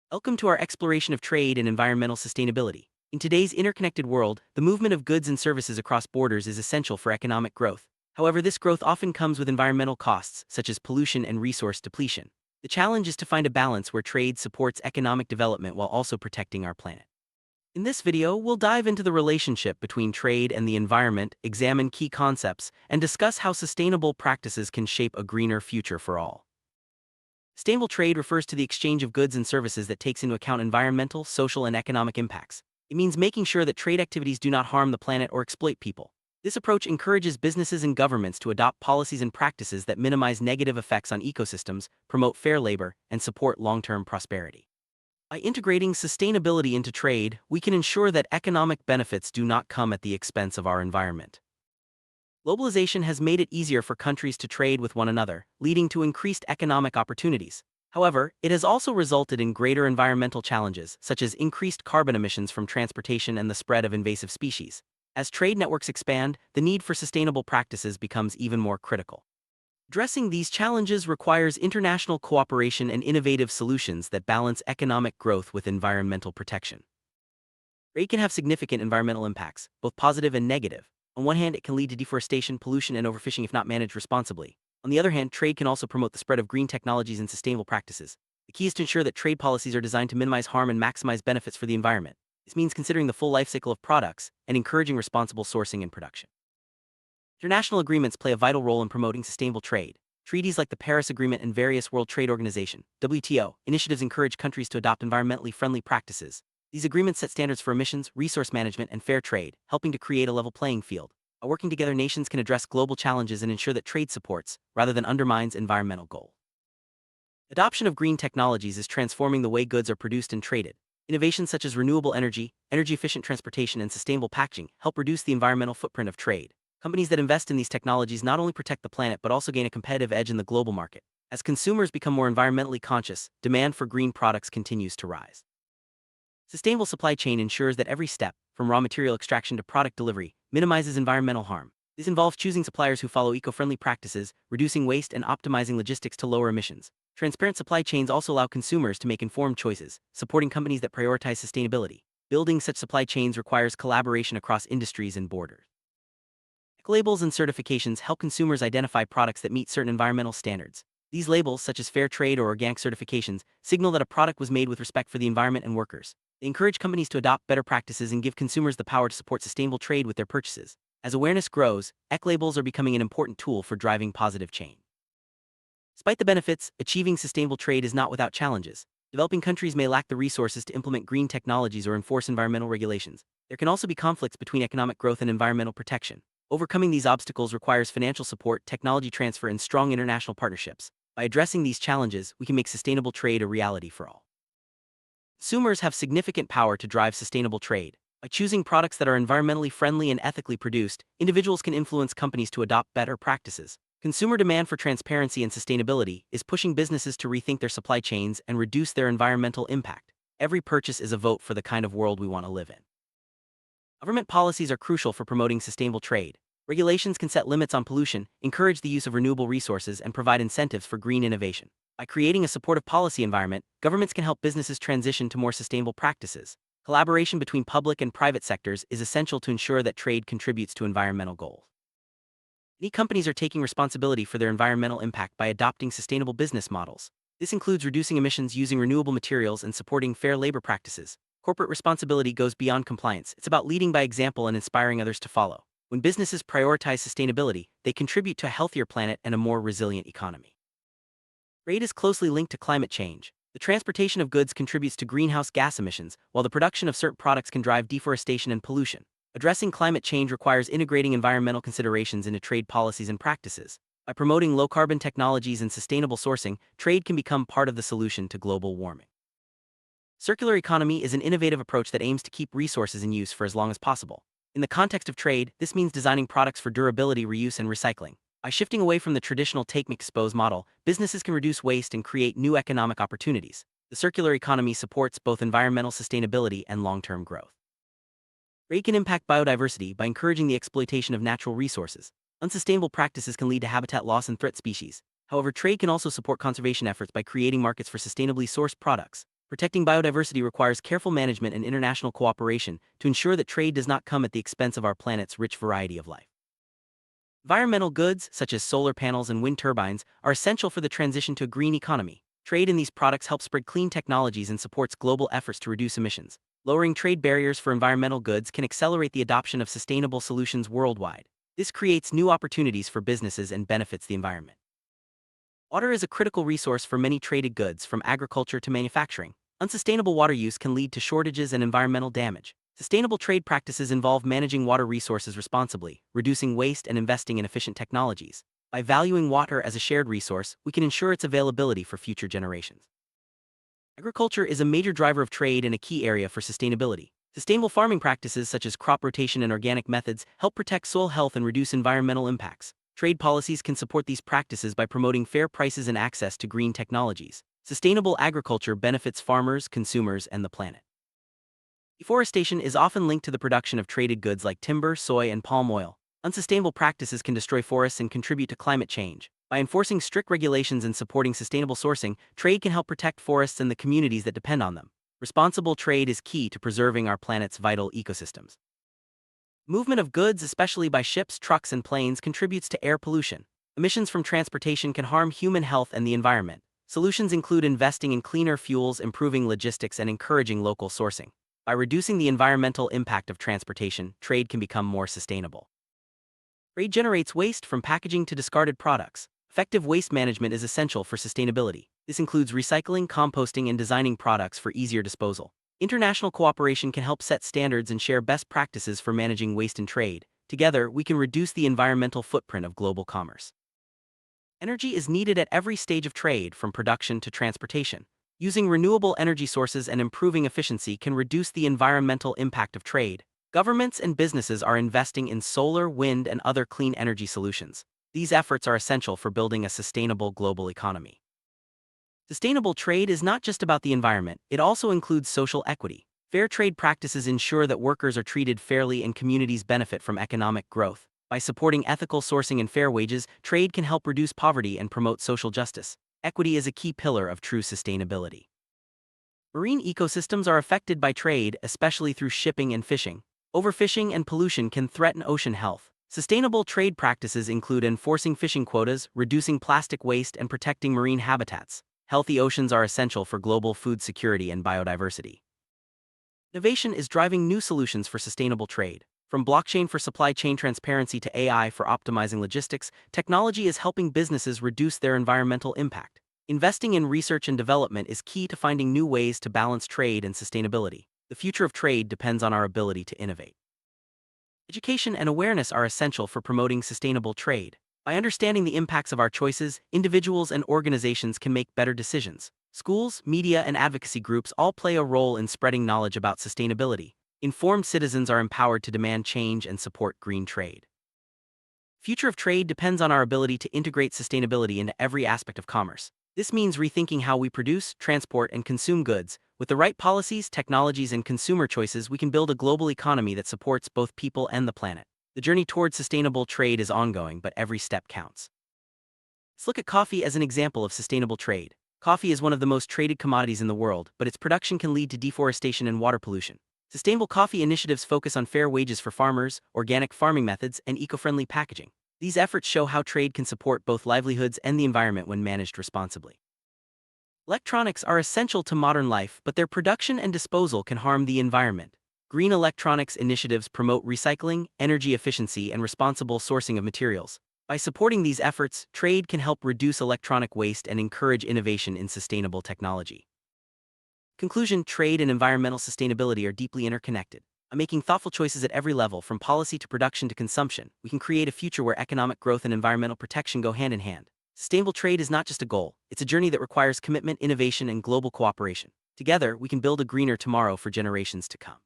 Welcome to our exploration of trade and environmental sustainability. In today's interconnected world, the movement of goods and services across borders is essential for economic growth. However, this growth often comes with environmental costs, such as pollution and resource depletion. The challenge is to find a balance where trade supports economic development while also protecting our planet. In this video, we'll dive into the relationship between trade and the environment, examine key concepts, and discuss how sustainable practices can shape a greener future for all. Sustainable trade refers to the exchange of goods and services that takes into account environmental, social, and economic impacts. It means making sure that trade activities do not harm the planet or exploit people. This approach encourages businesses and governments to adopt policies and practices that minimize negative effects on ecosystems, promote fair labor, and support long-term prosperity. By integrating sustainability into trade, we can ensure that economic benefits do not come at the expense of our environment. Globalization has made it easier for countries to trade with one another, leading to increased economic opportunities. However, it has also resulted in greater environmental challenges, such as increased carbon emissions from transportation and the spread of invasive species. As trade networks expand, the need for sustainable practices becomes even more critical. Addressing these challenges requires international cooperation and innovative solutions that balance economic growth with environmental protection. Trade can have significant environmental impacts, both positive and negative. On one hand, it can lead to deforestation, pollution, and overfishing if not managed responsibly. On the other hand, trade can also promote the spread of green technologies and sustainable practices. The key is to ensure that trade policies are designed to minimize harm and maximize benefits for the environment. This means considering the full life cycle of products and encouraging responsible sourcing and production. International agreements play a vital role in promoting sustainable trade. Treaties like the Paris Agreement and various World Trade Organization (WTO) initiatives encourage countries to adopt environmentally friendly practices. These agreements set standards for emissions, resource management, and fair trade, helping to create a level playing field. By working together, nations can address global challenges and ensure that trade supports, rather than undermines, environmental goals. Adoption of green technologies is transforming the way goods are produced and traded. Innovations such as renewable energy, energy-efficient transportation, and sustainable packaging help reduce the environmental footprint of trade. Companies that invest in these technologies not only protect the planet but also gain a competitive edge in the global market. As consumers become more environmentally conscious, demand for green products continues to rise. Sustainable supply chain ensures that every step, from raw material extraction to product delivery, minimizes environmental harm. This involves choosing suppliers who follow eco-friendly practices, reducing waste, and optimizing logistics to lower emissions. Transparent supply chains also allow consumers to make informed choices, supporting companies that prioritize sustainability. Building such supply chains requires collaboration across industries and borders. Labels and certifications help consumers identify products that meet certain environmental standards. These labels, such as fair trade or organic certifications, signal that a product was made with respect for the environment and workers. They encourage companies to adopt better practices and give consumers the power to support sustainable trade with their purchases. As awareness grows, eco-labels are becoming an important tool for driving positive change. Despite the benefits, achieving sustainable trade is not without challenges. Developing countries may lack the resources to implement green technologies or enforce environmental regulations. There can also be conflicts between economic growth and environmental protection. Overcoming these obstacles requires financial support, technology transfer, and strong international partnerships. By addressing these challenges, we can make sustainable trade a reality for all. Consumers have significant power to drive sustainable trade. By choosing products that are environmentally friendly and ethically produced, individuals can influence companies to adopt better practices. Consumer demand for transparency and sustainability is pushing businesses to rethink their supply chains and reduce their environmental impact. Every purchase is a vote for the kind of world we want to live in. Government policies are crucial for promoting sustainable trade. Regulations can set limits on pollution, encourage the use of renewable resources, and provide incentives for green innovation. By creating a supportive policy environment, governments can help businesses transition to more sustainable practices. Collaboration between public and private sectors is essential to ensure that trade contributes to environmental goals. Many companies are taking responsibility for their environmental impact by adopting sustainable business models. This includes reducing emissions using renewable materials and supporting fair labor practices. Corporate responsibility goes beyond compliance. It's about leading by example and inspiring others to follow. When businesses prioritize sustainability, they contribute to a healthier planet and a more resilient economy. Trade is closely linked to climate change. The transportation of goods contributes to greenhouse gas emissions, while the production of certain products can drive deforestation and pollution. Addressing climate change requires integrating environmental considerations into trade policies and practices. By promoting low-carbon technologies and sustainable sourcing, trade can become part of the solution to global warming. Circular economy is an innovative approach that aims to keep resources in use for as long as possible. In the context of trade, this means designing products for durability, reuse, and recycling. By shifting away from the traditional take-make-dispose model, businesses can reduce waste and create new economic opportunities. The circular economy supports both environmental sustainability and long-term growth. Trade can impact biodiversity by encouraging the exploitation of natural resources. Unsustainable practices can lead to habitat loss and threat species. However, trade can also support conservation efforts by creating markets for sustainably sourced products. Protecting biodiversity requires careful management and international cooperation to ensure that trade does not come at the expense of our planet's rich variety of life. Environmental goods, such as solar panels and wind turbines, are essential for the transition to a green economy. Trade in these products helps spread clean technologies and supports global efforts to reduce emissions. Lowering trade barriers for environmental goods can accelerate the adoption of sustainable solutions worldwide. This creates new opportunities for businesses and benefits the environment. Water is a critical resource for many traded goods, from agriculture to manufacturing. Unsustainable water use can lead to shortages and environmental damage. Sustainable trade practices involve managing water resources responsibly, reducing waste, and investing in efficient technologies. By valuing water as a shared resource, we can ensure its availability for future generations. Agriculture is a major driver of trade and a key area for sustainability. Sustainable farming practices such as crop rotation and organic methods help protect soil health and reduce environmental impacts. Trade policies can support these practices by promoting fair prices and access to green technologies. Sustainable agriculture benefits farmers, consumers, and the planet. Deforestation is often linked to the production of traded goods like timber, soy, and palm oil. Unsustainable practices can destroy forests and contribute to climate change. By enforcing strict regulations and supporting sustainable sourcing, trade can help protect forests and the communities that depend on them. Responsible trade is key to preserving our planet's vital ecosystems. Movement of goods, especially by ships, trucks, and planes, contributes to air pollution. Emissions from transportation can harm human health and the environment. Solutions include investing in cleaner fuels, improving logistics, and encouraging local sourcing. By reducing the environmental impact of transportation, trade can become more sustainable. Trade generates waste from packaging to discarded products. Effective waste management is essential for sustainability. This includes recycling, composting, and designing products for easier disposal. International cooperation can help set standards and share best practices for managing waste in trade. Together, we can reduce the environmental footprint of global commerce. Energy is needed at every stage of trade, from production to transportation. Using renewable energy sources and improving efficiency can reduce the environmental impact of trade. Governments and businesses are investing in solar, wind, and other clean energy solutions. These efforts are essential for building a sustainable global economy. Sustainable trade is not just about the environment, it also includes social equity. Fair trade practices ensure that workers are treated fairly and communities benefit from economic growth. By supporting ethical sourcing and fair wages, trade can help reduce poverty and promote social justice. Equity is a key pillar of true sustainability. Marine ecosystems are affected by trade, especially through shipping and fishing. Overfishing and pollution can threaten ocean health. Sustainable trade practices include enforcing fishing quotas, reducing plastic waste, and protecting marine habitats. Healthy oceans are essential for global food security and biodiversity. Innovation is driving new solutions for sustainable trade. From blockchain for supply chain transparency to AI for optimizing logistics, technology is helping businesses reduce their environmental impact. Investing in research and development is key to finding new ways to balance trade and sustainability. The future of trade depends on our ability to innovate. Education and awareness are essential for promoting sustainable trade. By understanding the impacts of our choices, individuals and organizations can make better decisions. Schools, media, and advocacy groups all play a role in spreading knowledge about sustainability. Informed citizens are empowered to demand change and support green trade. Future of trade depends on our ability to integrate sustainability into every aspect of commerce. This means rethinking how we produce, transport, and consume goods. With the right policies, technologies, and consumer choices, we can build a global economy that supports both people and the planet. The journey towards sustainable trade is ongoing, but every step counts. Let's look at coffee as an example of sustainable trade. Coffee is one of the most traded commodities in the world, but its production can lead to deforestation and water pollution. Sustainable coffee initiatives focus on fair wages for farmers, organic farming methods, and eco-friendly packaging. These efforts show how trade can support both livelihoods and the environment when managed responsibly. Electronics are essential to modern life, but their production and disposal can harm the environment. Green electronics initiatives promote recycling, energy efficiency, and responsible sourcing of materials. By supporting these efforts, trade can help reduce electronic waste and encourage innovation in sustainable technology. Conclusion: trade and environmental sustainability are deeply interconnected. By making thoughtful choices at every level, from policy to production to consumption, we can create a future where economic growth and environmental protection go hand in hand. Sustainable trade is not just a goal, it's a journey that requires commitment, innovation, and global cooperation. Together, we can build a greener tomorrow for generations to come.